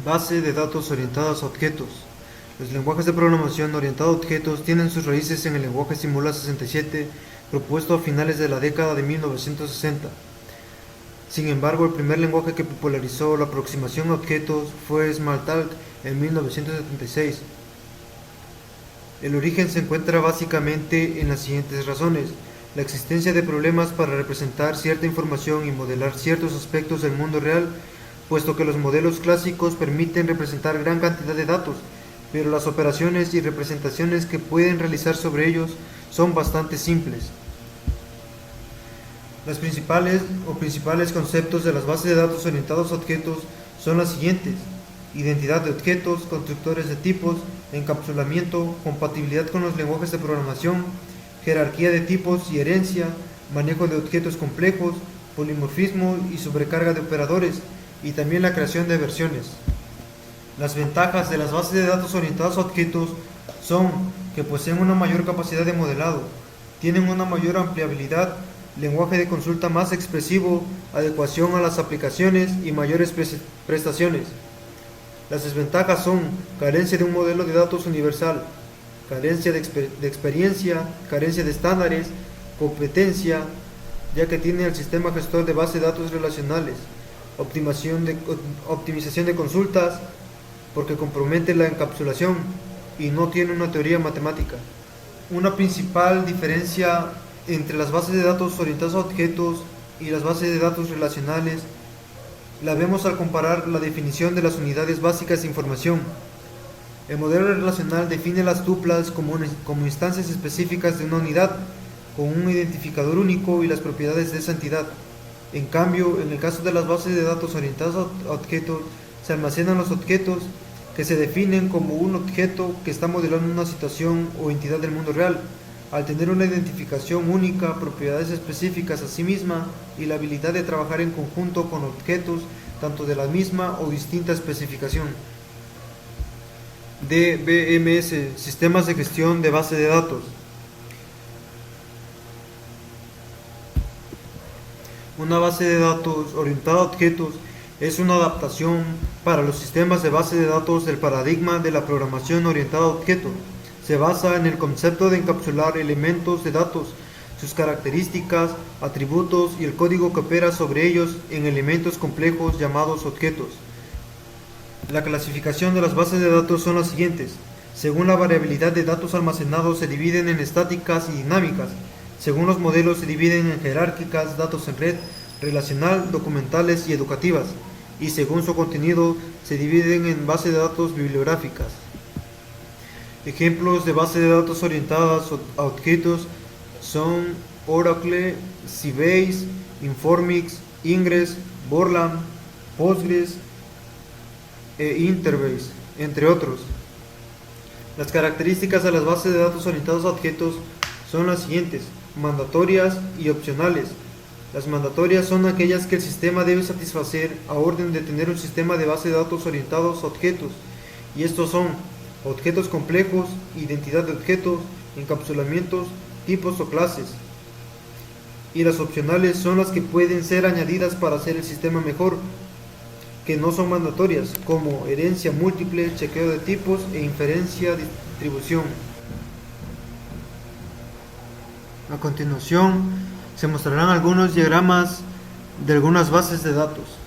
Base de datos orientados a objetos. Los lenguajes de programación orientados a objetos tienen sus raíces en el lenguaje Simula 67, propuesto a finales de la década de 1960. Sin embargo, el primer lenguaje que popularizó la aproximación a objetos fue Smalltalk en 1976. El origen se encuentra básicamente en las siguientes razones: la existencia de problemas para representar cierta información y modelar ciertos aspectos del mundo real, puesto que los modelos clásicos permiten representar gran cantidad de datos, pero las operaciones y representaciones que pueden realizar sobre ellos son bastante simples. Los principales conceptos de las bases de datos orientados a objetos son las siguientes: identidad de objetos, constructores de tipos, encapsulamiento, compatibilidad con los lenguajes de programación, jerarquía de tipos y herencia, manejo de objetos complejos, polimorfismo y sobrecarga de operadores, y también la creación de versiones. Las ventajas de las bases de datos orientadas a objetos son que poseen una mayor capacidad de modelado, tienen una mayor ampliabilidad, lenguaje de consulta más expresivo, adecuación a las aplicaciones y mayores prestaciones. Las desventajas son carencia de un modelo de datos universal, carencia de experiencia, carencia de estándares, competencia, ya que tiene el sistema gestor de base de datos relacionales, optimización de consultas, porque compromete la encapsulación y no tiene una teoría matemática. Una principal diferencia entre las bases de datos orientadas a objetos y las bases de datos relacionales la vemos al comparar la definición de las unidades básicas de información. El modelo relacional define las tuplas como instancias específicas de una unidad, con un identificador único y las propiedades de esa entidad. En cambio, en el caso de las bases de datos orientadas a objetos, se almacenan los objetos que se definen como un objeto que está modelando una situación o entidad del mundo real, al tener una identificación única, propiedades específicas a sí misma y la habilidad de trabajar en conjunto con objetos tanto de la misma o distinta especificación. DBMS, Sistemas de Gestión de Base de Datos. Una base de datos orientada a objetos es una adaptación para los sistemas de base de datos del paradigma de la programación orientada a objetos. Se basa en el concepto de encapsular elementos de datos, sus características, atributos y el código que opera sobre ellos en elementos complejos llamados objetos. La clasificación de las bases de datos son las siguientes. Según la variabilidad de datos almacenados se dividen en estáticas y dinámicas. Según los modelos se dividen en jerárquicas, datos en red, relacional, documentales y educativas. Y según su contenido se dividen en bases de datos bibliográficas. Ejemplos de bases de datos orientadas a objetos son Oracle, Sybase, Informix, Ingres, Borland, Postgres e Interbase, entre otros. Las características de las bases de datos orientadas a objetos son las siguientes: mandatorias y opcionales. Las mandatorias son aquellas que el sistema debe satisfacer a orden de tener un sistema de base de datos orientados a objetos, y estos son objetos complejos, identidad de objetos, encapsulamientos, tipos o clases. Y las opcionales son las que pueden ser añadidas para hacer el sistema mejor, que no son mandatorias, como herencia múltiple, chequeo de tipos e inferencia distribución. A continuación se mostrarán algunos diagramas de algunas bases de datos.